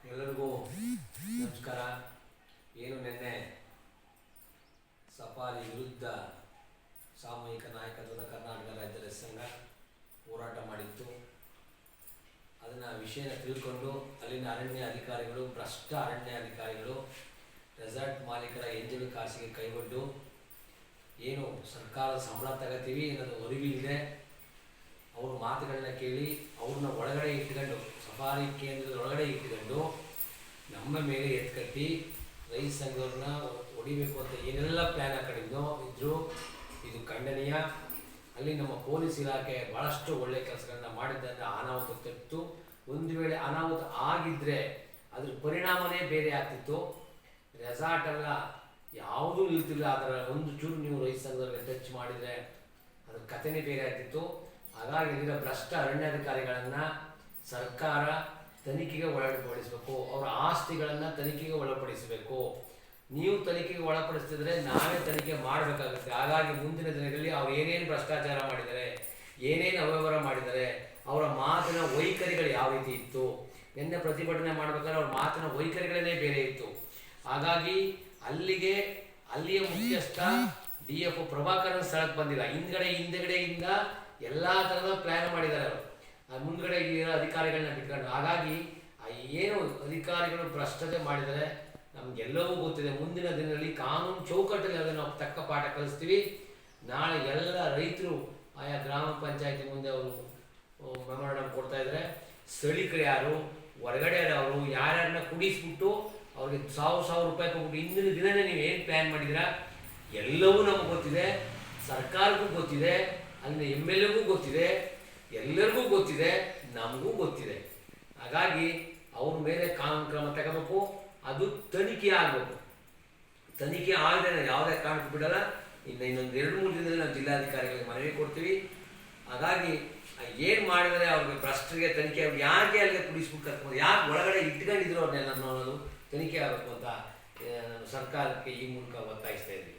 ಎಲ್ಲರಿಗೂ ನಮಸ್ಕಾರ. ಏನು ನಿನ್ನೆ ಸಫಾರಿ ವಿರುದ್ಧ ಸಾಮೂಹಿಕ ನಾಯಕತ್ವದ ಕರ್ನಾಟಕ ರಾಜ್ಯ ರೈತ ಸಂಘ ಹೋರಾಟ ಮಾಡಿತ್ತು. ಅದನ್ನು ವಿಷಯನ ತಿಳ್ಕೊಂಡು ಅಲ್ಲಿನ ಅರಣ್ಯ ಅಧಿಕಾರಿಗಳು, ಭ್ರಷ್ಟ ಅರಣ್ಯ ಅಧಿಕಾರಿಗಳು ರೆಸಾರ್ಟ್ ಮಾಲೀಕರ ಎಂಜಿನ್ ಕಾಸಿಗೆ ಕೈಗೊಂಡು ಏನು ಸರ್ಕಾರದ ಸಂಬಳ ತಗೋತೀವಿ ಅನ್ನೋದು ಅರಿವಿಲ್ಲದೆ ಅವ್ರ ಮಾತುಗಳನ್ನ ಕೇಳಿ ಅವ್ರನ್ನ ಒಳಗಡೆ ಇಟ್ಕೊಂಡು, ಸಫಾರಿ ಕೇಂದ್ರದ ಒಳಗಡೆ ಇಟ್ಕೊಂಡು ನಮ್ಮ ಮೇಲೆ ಎತ್ಕಟ್ಟಿ ರೈತ ಸಂಘವ್ರನ್ನ ಹೊಡಿಬೇಕು ಅಂತ ಏನೆಲ್ಲ ಪ್ಲ್ಯಾನ್ ಹಾಕೊಂಡಿದ್ದೋ ಇದ್ದರೂ ಇದು ಖಂಡನೀಯ. ಅಲ್ಲಿ ನಮ್ಮ ಪೊಲೀಸ್ ಇಲಾಖೆ ಭಾಳಷ್ಟು ಒಳ್ಳೆಯ ಕೆಲಸಗಳನ್ನ ಮಾಡಿದ್ದರಿಂದ ಅನಾಹುತ ತಪ್ಪಿತು. ಒಂದು ವೇಳೆ ಅನಾಹುತ ಆಗಿದ್ದರೆ ಅದ್ರ ಪರಿಣಾಮನೇ ಬೇರೆ ಆಗ್ತಿತ್ತು. ರೆಸಾರ್ಟ್ ಎಲ್ಲ ಯಾವುದೂ ನಿಲ್ತಿಲ್ಲ. ಅದರ ಒಂದು ಚೂರು ನೀವು ರೈತ ಸಂಘದವ್ರಿಗೆ ಟಚ್ ಮಾಡಿದರೆ ಅದ್ರ ಕಥೆನೇ ಬೇರೆ ಆಗ್ತಿತ್ತು. ಹಾಗಾಗಿ ಇಲ್ಲಿನ ಭ್ರಷ್ಟ ಅರಣ್ಯಾಧಿಕಾರಿಗಳನ್ನು ಸರ್ಕಾರ ತನಿಖೆಗೆ ಒಳಪಡಿಸಬೇಕು. ಅವರ ಆಸ್ತಿಗಳನ್ನು ತನಿಖೆಗೆ ಒಳಪಡಿಸಬೇಕು. ನೀವು ತನಿಖೆಗೆ ಒಳಪಡಿಸ್ತಿದ್ರೆ ನಾವೇ ತನಿಖೆ ಮಾಡಬೇಕಾಗುತ್ತೆ. ಹಾಗಾಗಿ ಮುಂದಿನ ದಿನಗಳಲ್ಲಿ ಅವ್ರು ಏನೇನು ಭ್ರಷ್ಟಾಚಾರ ಮಾಡಿದ್ದಾರೆ, ಏನೇನು ಅವ್ಯವಹಾರ ಮಾಡಿದ್ದಾರೆ, ಅವರ ಮಾತಿನ ವೈಖರಿಗಳು ಯಾವ ರೀತಿ ಇತ್ತು, ನಿನ್ನೆ ಪ್ರತಿಭಟನೆ ಮಾಡಬೇಕಾದ್ರೆ ಅವ್ರ ಮಾತಿನ ವೈಖರಿಗಳೇ ಬೇರೆ ಇತ್ತು. ಹಾಗಾಗಿ ಅಲ್ಲಿಯ ಮುಖ್ಯಸ್ಥ DF ಪ್ರಭಾಕರನ್ ಸ್ಥಳಕ್ಕೆ ಬಂದಿಲ್ಲ. ಹಿಂದೆಗಡೆಯಿಂದ ಎಲ್ಲ ಥರದ ಪ್ಲ್ಯಾನ್ ಮಾಡಿದ್ದಾರೆ ಅವರು, ಮುಂದ್ಗಡೆ ಇರೋ ಅಧಿಕಾರಿಗಳನ್ನ ಬಿಟ್ಕೊಂಡು. ಹಾಗಾಗಿ ಏನು ಅಧಿಕಾರಿಗಳು ಭ್ರಷ್ಟತೆ ಮಾಡಿದರೆ ನಮಗೆಲ್ಲವೂ ಗೊತ್ತಿದೆ. ಮುಂದಿನ ದಿನದಲ್ಲಿ ಕಾನೂನು ಚೌಕಟ್ಟಲ್ಲಿ ಅದನ್ನು ನಾವು ತಕ್ಕ ಪಾಠ ಕಲಿಸ್ತೀವಿ. ನಾಳೆ ಎಲ್ಲ ರೈತರು ಆಯಾ ಗ್ರಾಮ ಪಂಚಾಯತಿ ಮುಂದೆ ಅವರು ಮೆಮೊರಾಂಡಮ್ ಕೊಡ್ತಾ ಇದ್ದಾರೆ. ಸ್ಥಳೀಕರು ಯಾರು, ಹೊರಗಡೆ ಅವರು ಯಾರ್ಯಾರನ್ನ ಕುಡಿಸ್ಬಿಟ್ಟು ಅವ್ರಿಗೆ 1,000 ರೂಪಾಯಿ ಕೊಟ್ಬಿಟ್ಟು ಇಂದಿನ ದಿನವೇ ನೀವು ಏನು ಪ್ಲ್ಯಾನ್ ಮಾಡಿದ್ದೀರಾ ಎಲ್ಲವೂ ನಮಗೆ ಗೊತ್ತಿದೆ, ಸರ್ಕಾರಕ್ಕೂ ಗೊತ್ತಿದೆ, ಅಲ್ಲಿನ MLAಗೂ ಗೊತ್ತಿದೆ, ಎಲ್ಲರಿಗೂ ಗೊತ್ತಿದೆ, ನಮಗೂ ಗೊತ್ತಿದೆ. ಹಾಗಾಗಿ ಅವ್ರ ಮೇಲೆ ಕಾನೂನು ಕ್ರಮ ತಗೋಬೇಕು. ಅದು ತನಿಖೆ ಆಗಬೇಕು. ತನಿಖೆ ಆಗದೆ ಯಾವುದೇ ಕಾರಣಕ್ಕೂ ಬಿಡಲ್ಲ. ಇನ್ನೊಂದು 2-3 ದಿನದಲ್ಲಿ ನಾವು ಜಿಲ್ಲಾಧಿಕಾರಿಗಳಿಗೆ ಮನವಿ ಕೊಡ್ತೀವಿ. ಹಾಗಾಗಿ ಏನು ಮಾಡಿದರೆ ಅವ್ರಿಗೆ ಭ್ರಷ್ಟರಿಗೆ ತನಿಖೆ, ಅವ್ರು ಯಾಕೆ ಅಲ್ಲಿಗೆ ಕುಡಿಸ್ಬಿಟ್ಟು ಕರ್ಕೊಂಡು ಯಾಕೆ ಒಳಗಡೆ ಇಟ್ಕೊಂಡಿದ್ರು ಅವ್ರನ್ನೆಲ್ಲ ಅನ್ನೋದು ತನಿಖೆ ಆಗಬೇಕು ಅಂತ ಸರ್ಕಾರಕ್ಕೆ ಈ ಮೂಲಕ ಒತ್ತಾಯಿಸ್ತಾ ಇದ್ವಿ.